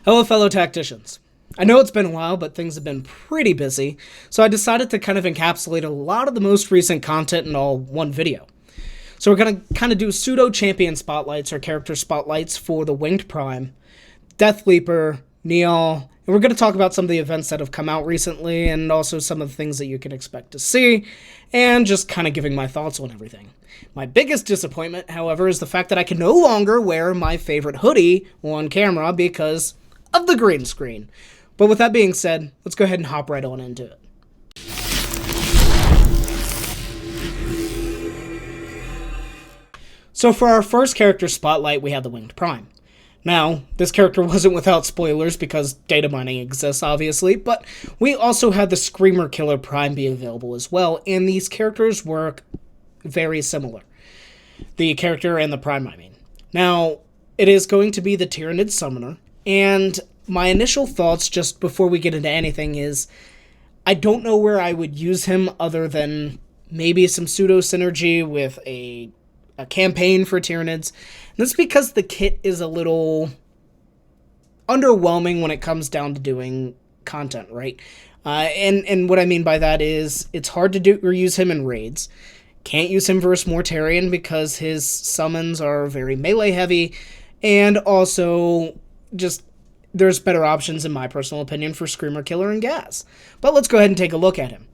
Hello, fellow tacticians. I know it's been a while, but things have been pretty busy, so I decided to kind of encapsulate a lot of the most recent content in all one video. So we're going to kind of do pseudo-champion spotlights or character spotlights for the Winged Prime, Deathleaper, Njal, and we're going to talk about some of the events that have come out recently and also some of the things that you can expect to see, and just kind of giving my thoughts on everything. My biggest disappointment, however, is the fact that I can no longer wear my favorite hoodie on camera because of the green screen. But with that being said, let's go ahead and hop right on into it. So for our first character spotlight, we have the Winged Prime. Now, this character wasn't without spoilers because data mining exists, obviously, but we also had the Screamer Killer Prime be available as well, and these characters work very similar. The character and the Prime, I mean. Now, it is going to be the Tyranids Summoner, and my initial thoughts just before we get into anything is I don't know where I would use him other than maybe some pseudo-synergy with a campaign for Tyranids. And that's because the kit is a little underwhelming when it comes down to doing content, right? And what I mean by that is it's hard to do or use him in raids. Can't use him versus Mortarian because his summons are very melee heavy, and also just there's better options in my personal opinion for Screamer Killer and Gas. But let's go ahead and take a look at him.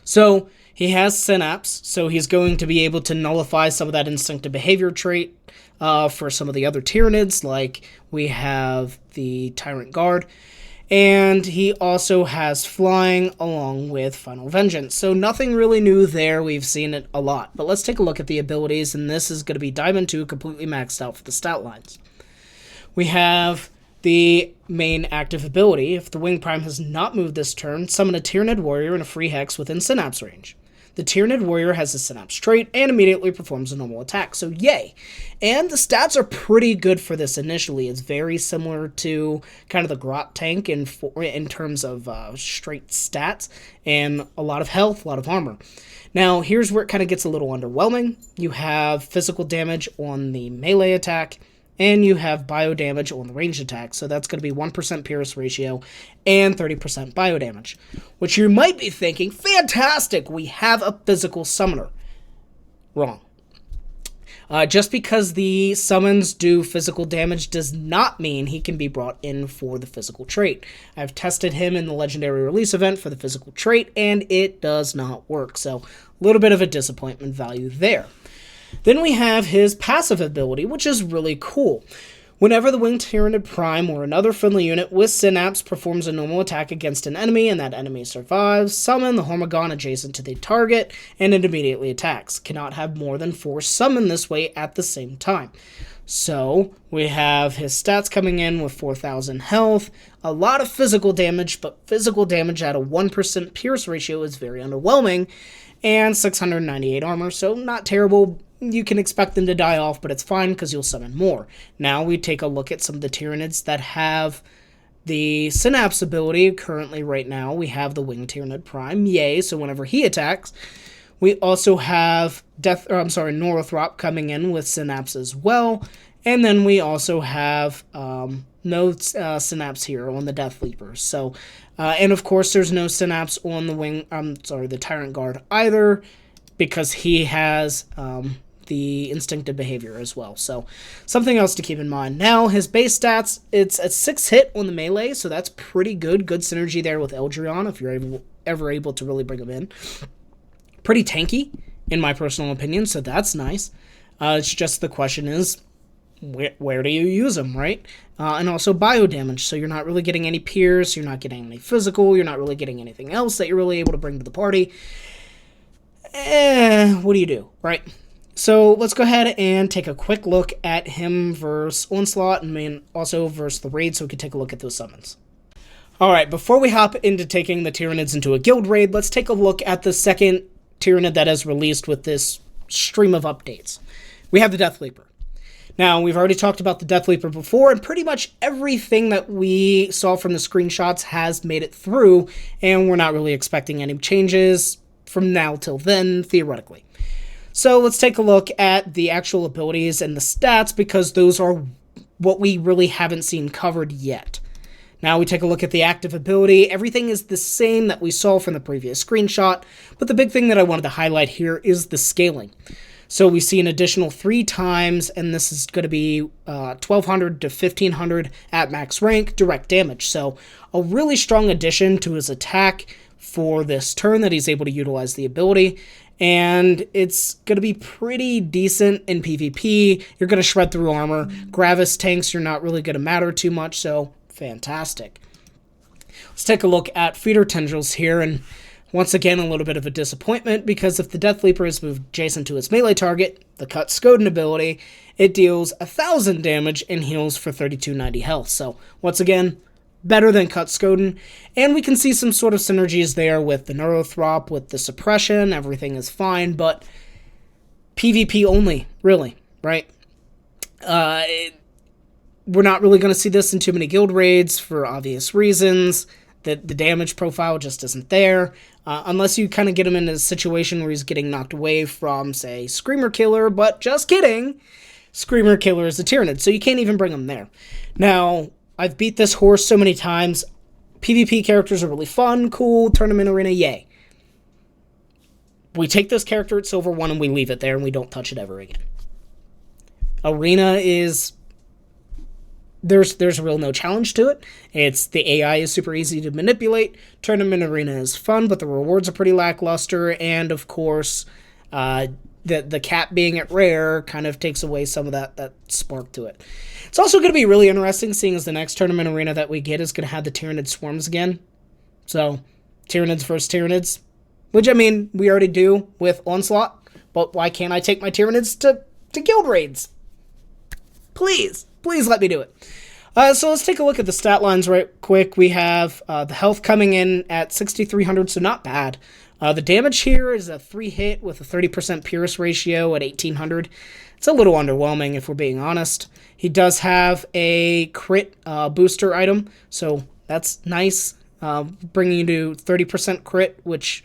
So he has Synapse, so he's going to be able to nullify some of that instinctive behavior trait for some of the other Tyranids, like we have the Tyrant Guard. And he also has Flying along with Final Vengeance. So nothing really new there. We've seen it a lot. But let's take a look at the abilities, and this is going to be Diamond 2 completely maxed out for the stat lines. We have the main active ability. If the Winged Prime has not moved this turn, summon a Tyranid Warrior and a free Hex within Synapse range. The Tyranid Warrior has a Synapse trait and immediately performs a normal attack, so yay. And the stats are pretty good for this initially. It's very similar to kind of the Grot tank in terms of straight stats and a lot of health, a lot of armor. Now, here's where it kind of gets a little underwhelming. You have physical damage on the melee attack, and you have bio damage on the ranged attack, so that's going to be 1% Pierce ratio and 30% bio damage. Which you might be thinking, fantastic, we have a physical summoner. Wrong. Just because the summons do physical damage does not mean he can be brought in for the physical trait. I've tested him in the Legendary Release event for the physical trait, and it does not work, so a little bit of a disappointment value there. Then we have his passive ability, which is really cool. Whenever the Winged Tyranid Prime or another friendly unit with Synapse performs a normal attack against an enemy and that enemy survives, summon the Hormagon adjacent to the target and it immediately attacks. Cannot have more than 4 summon this way at the same time. So we have his stats coming in with 4,000 health, a lot of physical damage, but physical damage at a 1% Pierce ratio is very underwhelming, and 698 armor, so not terrible. You can expect them to die off, but it's fine because you'll summon more. Now we take a look at some of the Tyranids that have the Synapse ability. Currently, right now, we have the Winged Tyranid Prime, yay, so whenever he attacks. We also have Northrop coming in with Synapse as well. And then we also have no Synapse here on the Deathleaper. So, and of course, there's no Synapse on the Tyrant Guard either, because he has the instinctive behavior as well. So, something else to keep in mind. Now, his base stats, it's a 6 hit on the melee, so that's pretty good. Good synergy there with Eldrion if you're ever able to really bring him in. Pretty tanky, in my personal opinion, so that's nice. It's just the question is, where do you use them, right? And also bio damage, so you're not really getting any pierce, you're not getting any physical, you're not really getting anything else that you're really able to bring to the party. What do you do, right? So let's go ahead and take a quick look at him versus Onslaught, and also versus the raid, so we can take a look at those summons. Alright, before we hop into taking the Tyranids into a guild raid, let's take a look at the second Tyranid that has released with this stream of updates. We have the Deathleaper. Now, we've already talked about the Deathleaper before, and pretty much everything that we saw from the screenshots has made it through, and we're not really expecting any changes from now till then, theoretically. So let's take a look at the actual abilities and the stats, because those are what we really haven't seen covered yet. Now we take a look at the active ability. Everything is the same that we saw from the previous screenshot, but the big thing that I wanted to highlight here is the scaling. So we see an additional 3 times, and this is going to be 1200 to 1500 at max rank direct damage. So a really strong addition to his attack for this turn that he's able to utilize the ability. And it's going to be pretty decent in PvP. You're going to shred through armor. Gravis tanks, you're not really going to matter too much, so fantastic. Let's take a look at feeder tendrils here, and once again a little bit of a disappointment, because if the Deathleaper is moved adjacent to its melee target, the Cut Skoden ability, it deals 1000 damage and heals for 3290 health. So once again, better than Cut Skoden, and we can see some sort of synergies there with the Neurothrop, with the suppression. Everything is fine, but PvP only, really, right? We're not really going to see this in too many guild raids for obvious reasons. The damage profile just isn't there. Unless you kind of get him in a situation where he's getting knocked away from, say, Screamer Killer, but just kidding. Screamer Killer is a Tyranid, so you can't even bring him there. Now, I've beat this horse so many times. PvP characters are really fun, cool, tournament arena, yay. We take this character at Silver 1 and we leave it there and we don't touch it ever again. Arena is... There's real no challenge to it. The AI is super easy to manipulate. Tournament arena is fun, but the rewards are pretty lackluster. And of course, the cap being at rare kind of takes away some of that spark to it. It's also going to be really interesting, seeing as the next tournament arena that we get is going to have the Tyranid swarms again. So, Tyranids versus Tyranids, which I mean we already do with Onslaught. But why can't I take my Tyranids to guild raids? Please let me do it. So let's take a look at the stat lines right quick. We have the health coming in at 6,300, so not bad. The damage here is a 3-hit with a 30% Pierce ratio at 1,800. It's a little underwhelming if we're being honest. He does have a crit booster item, so that's nice. Bringing you to 30% crit, which,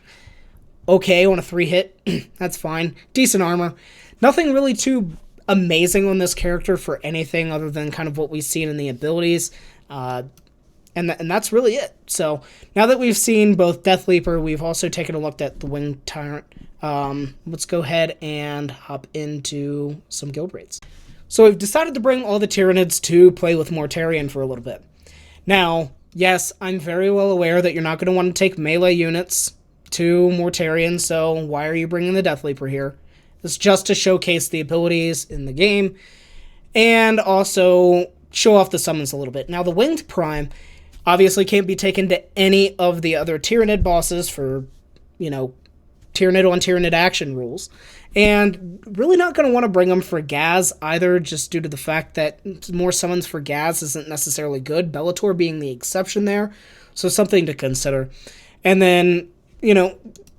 okay, on a 3-hit, that's fine. Decent armor. Nothing really too amazing on this character for anything other than kind of what we've seen in the abilities, and that's really it. So now that we've seen both Deathleaper, we've also taken a look at the Winged Tyrant. Let's go ahead and hop into some guild raids. So we've decided to bring all the Tyranids to play with Mortarion for a little bit. Now, yes, I'm very well aware that you're not going to want to take melee units to Mortarion, so why are you bringing the Deathleaper here? It's just to showcase the abilities in the game and also show off the summons a little bit. Now, the Winged Prime obviously can't be taken to any of the other Tyranid bosses for, Tyranid on Tyranid action rules. And really not going to want to bring them for Gaz either, just due to the fact that more summons for Gaz isn't necessarily good, Bellator being the exception there. So something to consider. And then,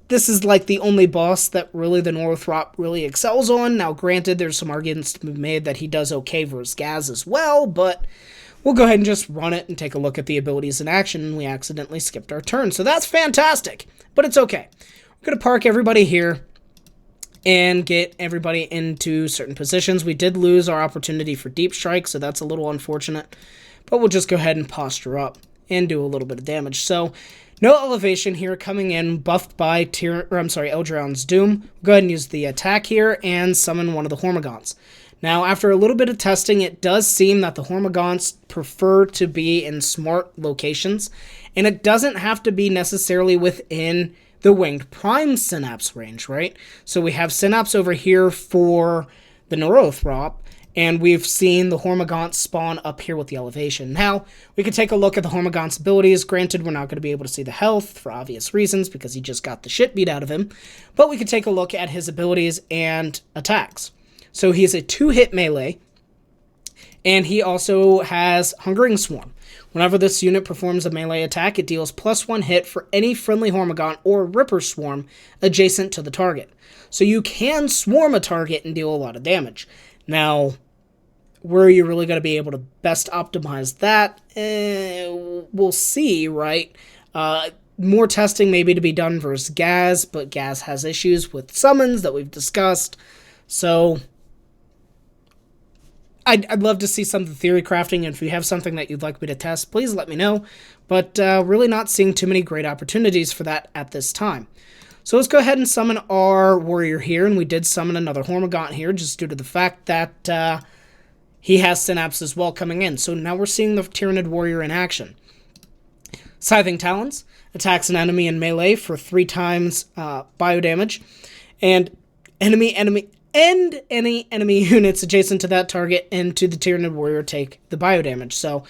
this is like the only boss that really the Neurothrop really excels on. Now, granted, there's some arguments to be made that he does okay versus Gaz as well, but we'll go ahead and just run it and take a look at the abilities in action, and we accidentally skipped our turn. So that's fantastic, but it's okay. We're going to park everybody here and get everybody into certain positions. We did lose our opportunity for Deep Strike, so that's a little unfortunate, but we'll just go ahead and posture up and do a little bit of damage. So, no elevation here, coming in, buffed by Eldraon's Doom. We'll go ahead and use the attack here and summon one of the Hormagaunts. Now, after a little bit of testing, it does seem that the Hormagaunts prefer to be in smart locations, and it doesn't have to be necessarily within the Winged Prime Synapse range, right? So we have Synapse over here for the Neurothrop, and we've seen the Hormagaunts spawn up here with the elevation. Now, we can take a look at the Hormagaunts' abilities. Granted, we're not going to be able to see the health for obvious reasons because he just got the shit beat out of him. But we can take a look at his abilities and attacks. So he is a 2-hit melee, and he also has Hungering Swarm. Whenever this unit performs a melee attack, it deals +1 hit for any friendly Hormagaunt or Ripper Swarm adjacent to the target. So you can swarm a target and deal a lot of damage. Now, where are you really going to be able to best optimize that? We'll see, right? More testing maybe to be done versus Gaz, but Gaz has issues with summons that we've discussed. So, I'd love to see some of the theory crafting, and if you have something that you'd like me to test, please let me know. But really not seeing too many great opportunities for that at this time. So let's go ahead and summon our warrior here, and we did summon another Hormigaunt here, just due to the fact that he has Synapse as well coming in. So now we're seeing the Tyranid warrior in action. Scything Talons attacks an enemy in melee for 3 times bio damage, and any enemy units adjacent to that target and to the Tyranid warrior take the bio damage. So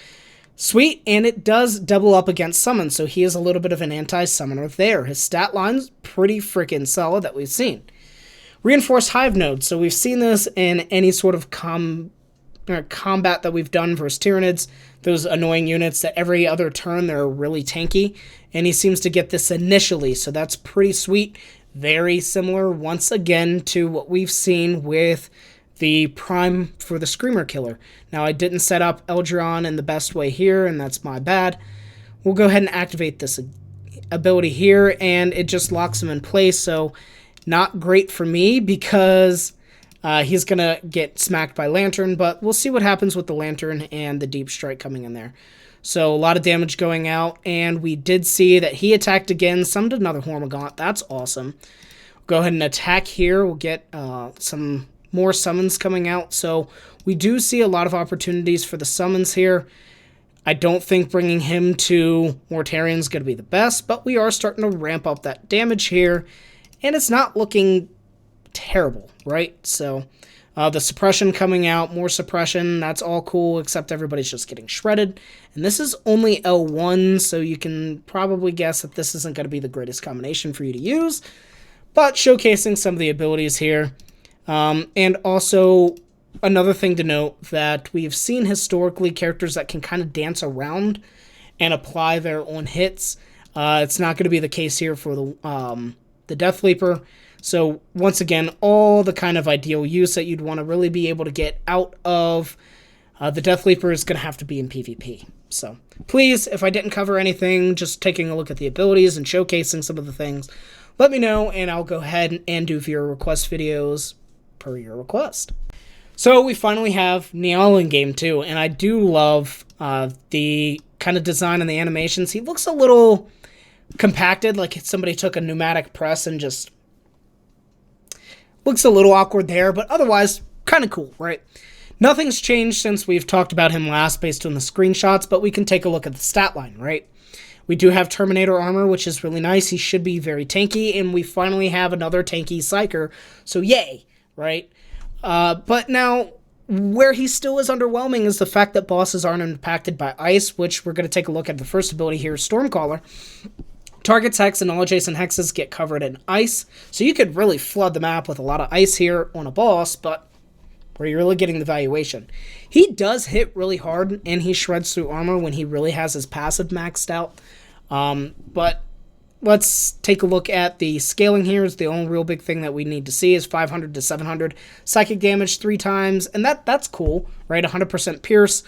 sweet, and it does double up against summons, so he is a little bit of an anti-summoner there. His stat line's pretty freaking solid that we've seen. Reinforced Hive Node, so we've seen this in any sort of combat that we've done versus Tyranids, those annoying units that every other turn they're really tanky, and he seems to get this initially, so that's pretty sweet. Very similar, once again, to what we've seen with the Prime for the Screamer Killer. Now, I didn't set up Eldron in the best way here, and that's my bad. We'll go ahead and activate this ability here, and it just locks him in place, so not great for me because he's going to get smacked by Lantern, but we'll see what happens with the Lantern and the Deep Strike coming in there. So a lot of damage going out, and we did see that he attacked again, summoned another Hormigaunt. That's awesome. Go ahead and attack here. We'll get some more summons coming out. So we do see a lot of opportunities for the summons here. I don't think bringing him to Mortarion is going to be the best, but we are starting to ramp up that damage here, and it's not looking terrible, right? So the suppression coming out, more suppression, that's all cool, except everybody's just getting shredded. And this is only L1, so you can probably guess that this isn't going to be the greatest combination for you to use, but showcasing some of the abilities here. And also, another thing to note, that we've seen historically characters that can kind of dance around and apply their own hits. It's not going to be the case here for the Deathleaper. So, once again, all the kind of ideal use that you'd want to really be able to get out of the Deathleaper is going to have to be in PvP. So, please, if I didn't cover anything, just taking a look at the abilities and showcasing some of the things, let me know, and I'll go ahead and do viewer request videos per your request. So, we finally have Njal in Game 2, and I do love the kind of design and the animations. He looks a little compacted, like somebody took a pneumatic press and just looks a little awkward there, but otherwise, kind of cool, right? Nothing's changed since we've talked about him last based on the screenshots, but we can take a look at the stat line, right? We do have Terminator armor, which is really nice. He should be very tanky, and we finally have another tanky Psyker, so yay, right? But now, where he still is underwhelming is the fact that bosses aren't impacted by ice, which we're going to take a look at the first ability here, Stormcaller. Target's hex and all adjacent hexes get covered in ice, so you could really flood the map with a lot of ice here on a boss, but where you're really getting the valuation. He does hit really hard, and he shreds through armor when he really has his passive maxed out. But let's take a look at the scaling here. Is the only real big thing that we need to see is 500 to 700 psychic damage 3 times, and that's cool, right? 100% pierce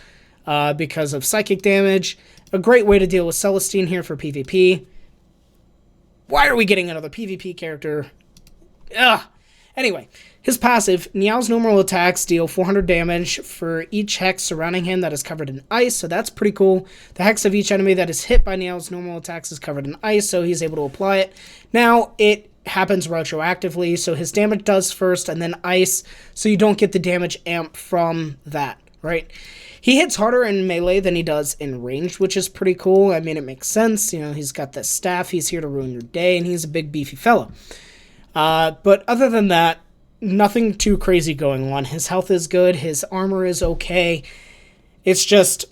because of psychic damage. A great way to deal with Celestine here for PvP. Why are we getting another PvP character? Ugh. Anyway, his passive, Njal's normal attacks deal 400 damage for each hex surrounding him that is covered in ice, so that's pretty cool. The hex of each enemy that is hit by Njal's normal attacks is covered in ice, so he's able to apply it. Now, it happens retroactively, so his damage does first and then ice, so you don't get the damage amp from that, right? He hits harder in melee than he does in ranged, which is pretty cool. I mean, it makes sense. You know, he's got the staff, he's here to ruin your day, and he's a big, beefy fellow. But other than that, nothing too crazy going on. His health is good, his armor is okay. It's just,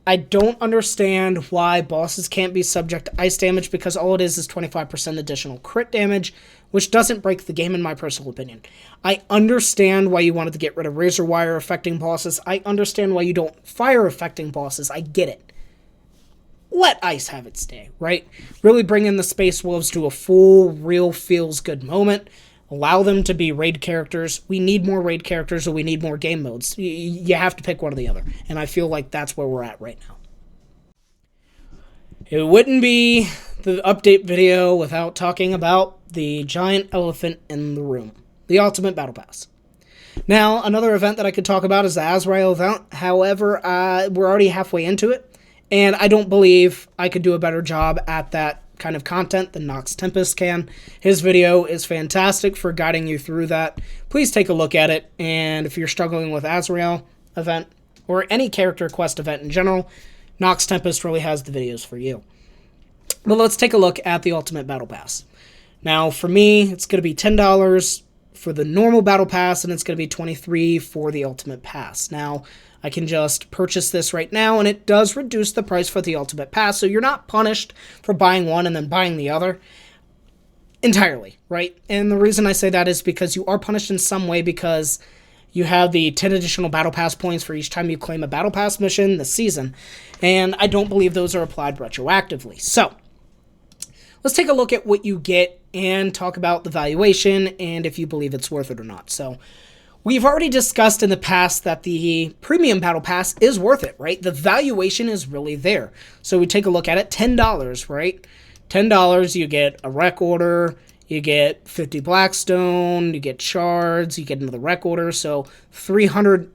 I don't understand why bosses can't be subject to ice damage, because all it is 25% additional crit damage, which doesn't break the game in my personal opinion. I understand why you wanted to get rid of razor wire affecting bosses. I understand why you don't fire affecting bosses. I get it. Let ice have its day, right? Really bring in the Space Wolves to a full, real, feels-good moment. Allow them to be raid characters. We need more raid characters, or we need more game modes. You have to pick one or the other, and I feel like that's where we're at right now. It wouldn't be the update video without talking about the giant elephant in the room, the Ultimate Battle Pass. Now, another event that I could talk about is the Azrael event. However, we're already halfway into it, and I don't believe I could do a better job at that kind of content than Nox Tempest can. His video is fantastic for guiding you through that. Please take a look at it, and if you're struggling with Azrael event, or any character quest event in general, Nox Tempest really has the videos for you. But let's take a look at the Ultimate Battle Pass. Now, for me, it's going to be $10 for the normal Battle Pass, and it's going to be $23 for the Ultimate Pass. Now, I can just purchase this right now, and it does reduce the price for the Ultimate Pass, so you're not punished for buying one and then buying the other entirely, right? And the reason I say that is because you are punished in some way, because you have the 10 additional Battle Pass points for each time you claim a Battle Pass mission this season, and I don't believe those are applied retroactively. So, let's take a look at what you get and talk about the valuation and if you believe it's worth it or not. So, we've already discussed in the past that the Premium Battle Pass is worth it, right? The valuation is really there. So we take a look at it, $10, right? $10, you get a rec order, you get 50 Blackstone, you get shards, you get another rec order, so 300,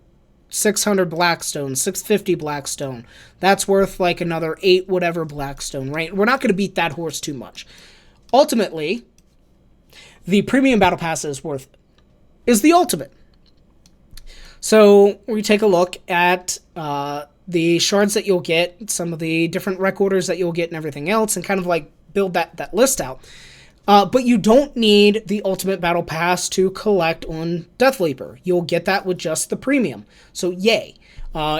600 Blackstone, 650 Blackstone. That's worth like another 8 whatever Blackstone, right? We're not going to beat that horse too much. Ultimately, the Premium Battle Pass is the ultimate. So we take a look at the shards that you'll get, some of the different rec orders that you'll get and everything else, and kind of like build that list out. But you don't need the Ultimate Battle Pass to collect on Deathleaper. You'll get that with just the Premium. So yay.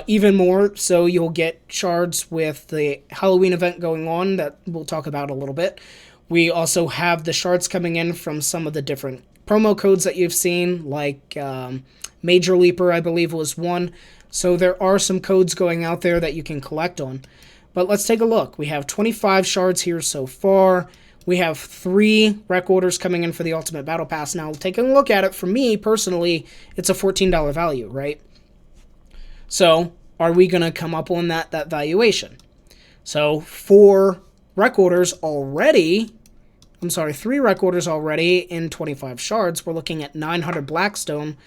Even more, so you'll get shards with the Halloween event going on that we'll talk about a little bit. We also have the shards coming in from some of the different promo codes that you've seen, like Major Leaper, I believe, was one. So there are some codes going out there that you can collect on. But let's take a look. We have 25 shards here so far. We have 3 rec orders coming in for the Ultimate Battle Pass. Now, taking a look at it, for me, personally, it's a $14 value, right? So, are we going to come up on that valuation? So, 3 rec orders already in 25 shards. We're looking at 900 Blackstone,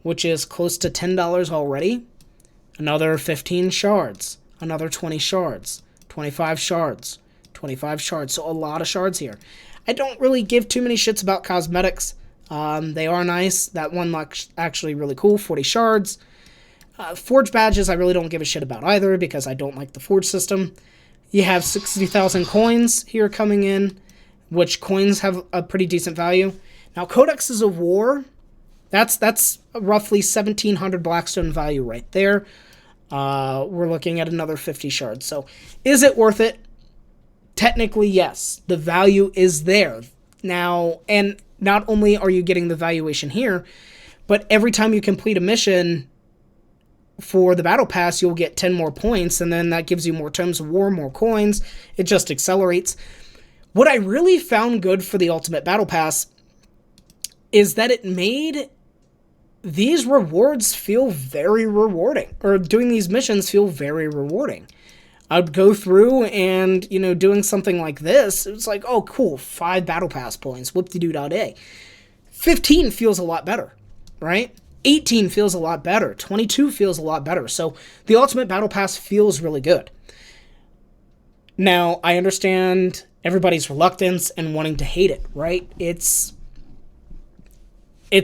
which is close to $10 already. Another 15 shards. Another 20 shards. 25 shards. 25 shards. So a lot of shards here. I don't really give too many shits about cosmetics. They are nice. That one looks actually really cool. 40 shards. Forge badges I really don't give a shit about either, because I don't like the forge system. You have 60,000 coins here coming in, which coins have a pretty decent value. Now, Codexes of War, that's roughly 1,700 Blackstone value right there. We're looking at another 50 shards. So, is it worth it? Technically, yes. The value is there. Now, and not only are you getting the valuation here, but every time you complete a mission for the Battle Pass, you'll get 10 more points, and then that gives you more Tomes of War, more coins. It just accelerates. What I really found good for the Ultimate Battle Pass is that it made these rewards feel very rewarding, or doing these missions feel very rewarding. I'd go through and, doing something like this, it was like, oh, cool, 5 Battle Pass points, whoop-de-doo-da-day. 15 feels a lot better, right? 18 feels a lot better. 22 feels a lot better. So the Ultimate Battle Pass feels really good. Now, I understand everybody's reluctance and wanting to hate it, right? It's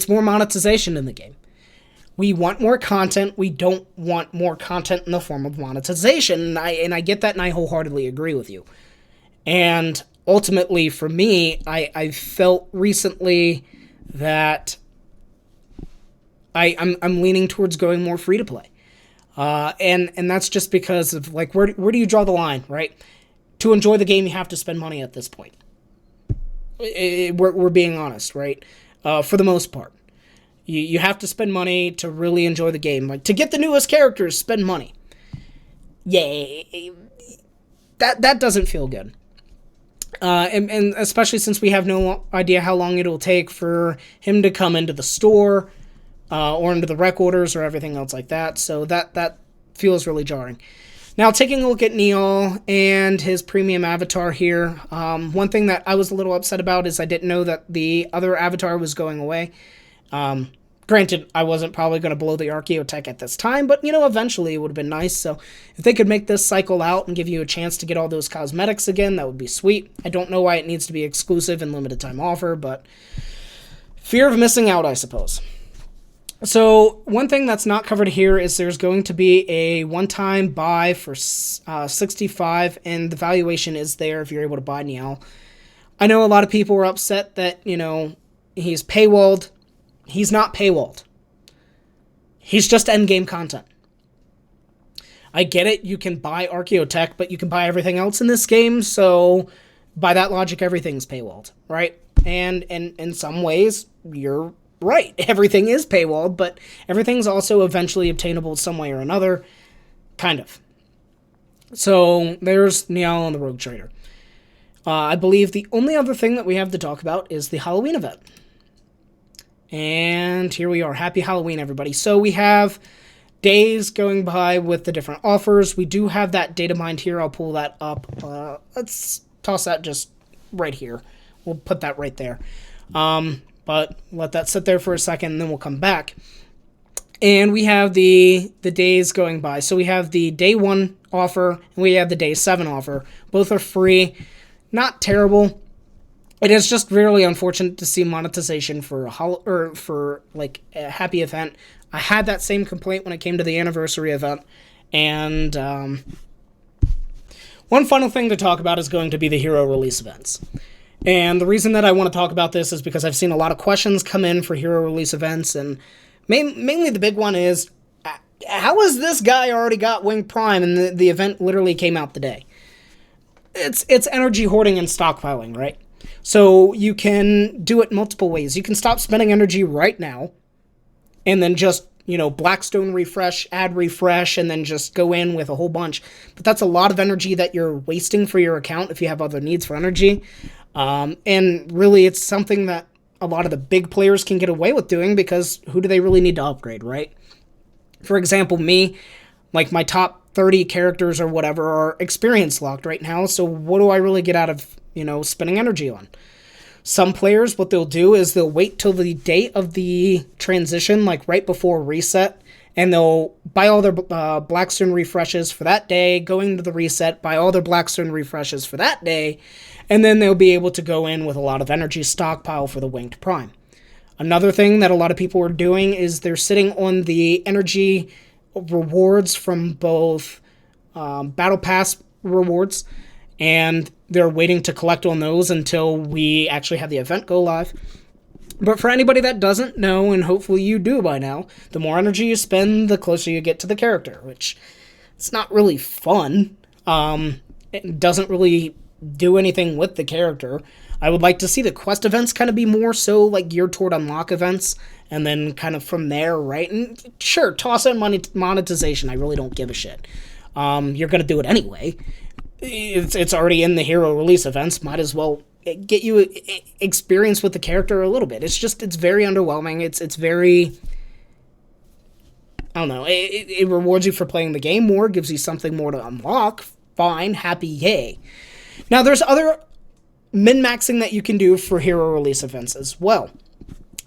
more monetization in the game. We want more content. We don't want more content in the form of monetization. And I get that, and I wholeheartedly agree with you. And ultimately, for me, I felt recently that I'm leaning towards going more free to play. And that's just because of, like, where do you draw the line, right? To enjoy the game, you have to spend money at this point. We're being honest, right? For the most part. You have to spend money to really enjoy the game. Like, to get the newest characters, spend money. Yay. That doesn't feel good. And especially since we have no idea how long it'll take for him to come into the store, or into the rec orders or everything else like that. So that feels really jarring. Now, taking a look at Njal and his premium avatar here, one thing that I was a little upset about is I didn't know that the other avatar was going away. Granted, I wasn't probably going to blow the Archaeotech at this time, but, eventually it would have been nice. So if they could make this cycle out and give you a chance to get all those cosmetics again, that would be sweet. I don't know why it needs to be exclusive and limited time offer, but fear of missing out, I suppose. So one thing that's not covered here is there's going to be a one-time buy for 65, and the valuation is there if you're able to buy Njal. I know a lot of people were upset that, he's paywalled. He's not paywalled. He's just endgame content. I get it, you can buy Archaeotech, but you can buy everything else in this game, so by that logic, everything's paywalled, right? And in some ways, you're right. Everything is paywalled, but everything's also eventually obtainable some way or another. Kind of. So there's Njal and the Rogue Trader. I believe the only other thing that we have to talk about is the Halloween event. And here we are. Happy Halloween, everybody. So we have days going by with the different offers. We do have that data mined here. I'll pull that up. Let's toss that just right here. We'll put that right there. But let that sit there for a second, and then we'll come back. And we have the days going by. So we have the day 1 offer, and we have the day 7 offer. Both are free. Not terrible. It is just really unfortunate to see monetization for a happy event. I had that same complaint when it came to the anniversary event. And one final thing to talk about is going to be the hero release events. And the reason that I want to talk about this is because I've seen a lot of questions come in for hero release events, and mainly the big one is, how has this guy already got Winged Prime and the event literally came out today? It's energy hoarding and stockpiling, right? So you can do it multiple ways. You can stop spending energy right now, and then just, Blackstone refresh, add refresh, and then just go in with a whole bunch. But that's a lot of energy that you're wasting for your account if you have other needs for energy. And really, it's something that a lot of the big players can get away with doing, because who do they really need to upgrade, right? For example, me, like my top 30 characters or whatever are experience locked right now, so what do I really get out of, spending energy on? Some players, what they'll do is they'll wait till the date of the transition, like right before reset, and they'll buy all their Blackstone refreshes for that day, going to the reset, buy all their Blackstone refreshes for that day, and then they'll be able to go in with a lot of energy stockpile for the Winged Prime. Another thing that a lot of people are doing is they're sitting on the energy rewards from both Battle Pass rewards, and they're waiting to collect on those until we actually have the event go live. But for anybody that doesn't know, and hopefully you do by now, the more energy you spend, the closer you get to the character, which it's not really fun. It doesn't really do anything with the character. I would like to see the quest events kind of be more so like geared toward unlock events, and then kind of from there, right? And sure, toss in monetization. I really don't give a shit. You're going to do it anyway. It's already in the hero release events. Might as well get you experience with the character a little bit. It's very underwhelming. It's very, I don't know. It rewards you for playing the game more, gives you something more to unlock. Fine, happy, yay. Now, there's other min-maxing that you can do for hero release events as well.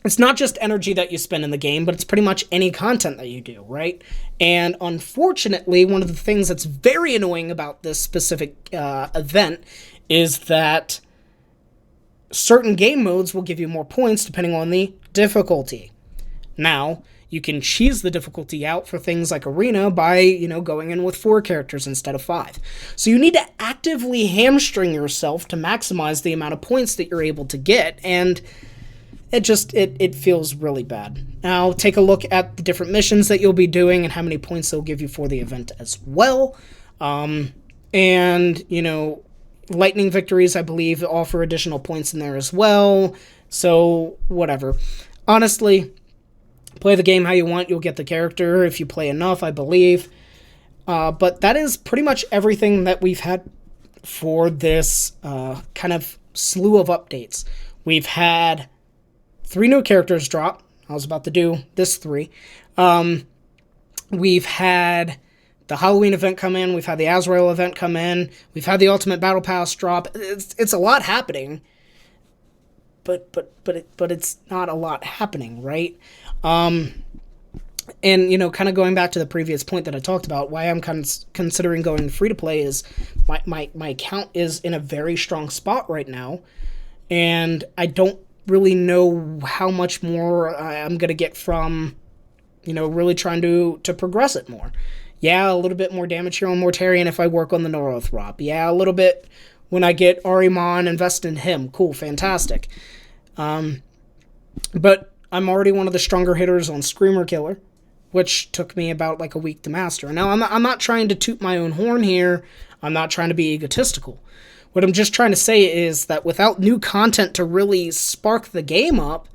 It's not just energy that you spend in the game, but it's pretty much any content that you do, right? And unfortunately, one of the things that's very annoying about this specific event is that certain game modes will give you more points depending on the difficulty. Now, you can cheese the difficulty out for things like Arena by, going in with 4 characters instead of 5. So you need to actively hamstring yourself to maximize the amount of points that you're able to get, and it feels really bad. Now, take a look at the different missions that you'll be doing and how many points they'll give you for the event as well. Lightning victories, I believe, offer additional points in there as well. So, whatever. Honestly, play the game how you want. You'll get the character if you play enough, I believe. But that is pretty much everything that we've had for this kind of slew of updates. We've had 3 new characters drop. I was about to do this 3. We've had the Halloween event come in. We've had the Azrael event come in. We've had the Ultimate Battle Pass drop. It's a lot happening. But it's not a lot happening, right? And, you know, kind of going back to the previous point that I talked about, why I'm considering going free-to-play is my account is in a very strong spot right now, and I don't really know how much more I'm going to get from, you know, really trying to progress it more. Yeah, a little bit more damage here on Mortarion if I work on the Norothrop. Yeah, a little bit when I get Ahriman, invest in him. Cool, fantastic. But I'm already one of the stronger hitters on Screamer Killer, which took me about like a week to master. Now, I'm not trying to toot my own horn here. I'm not trying to be egotistical. What I'm just trying to say is that without new content to really spark the game up,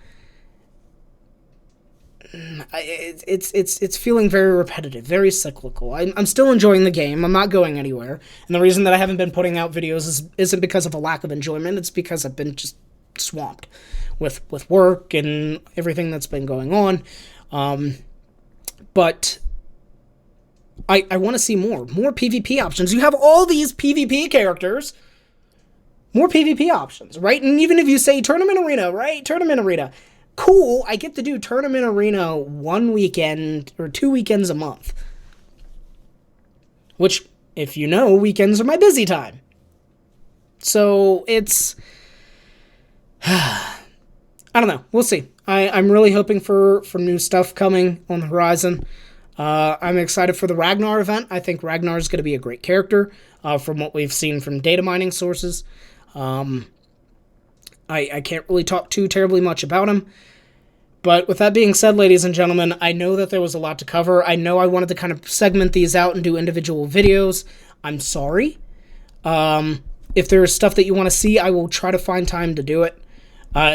it's feeling very repetitive, very cyclical. I'm still enjoying the game. I'm not going anywhere. And the reason that I haven't been putting out videos isn't because of a lack of enjoyment. It's because I've been just swamped with work and everything that's been going on. But I want to see more PvP options. You have all these PvP characters. More PvP options, right? And even if you say Tournament Arena, right? Tournament Arena. Cool, I get to do Tournament Arena one weekend or 2 weekends a month. Which, if you know, weekends are my busy time. So, it's... I don't know. We'll see. I'm really hoping for new stuff coming on the horizon. I'm excited for the Ragnar event. I think Ragnar is going to be a great character from what we've seen from data mining sources. I can't really talk too terribly much about him. But with that being said, ladies and gentlemen, I know that there was a lot to cover. I know I wanted to kind of segment these out and do individual videos. I'm sorry. If there's stuff that you want to see, I will try to find time to do it.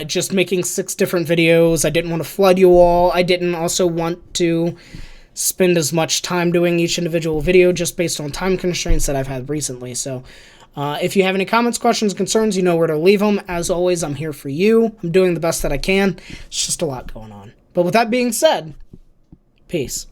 Just making 6 different videos. I didn't want to flood you all. I didn't also want to spend as much time doing each individual video just based on time constraints that I've had recently. So if you have any comments, questions, concerns, you know where to leave them. As always, I'm here for you. I'm doing the best that I can. It's just a lot going on. But with that being said, peace.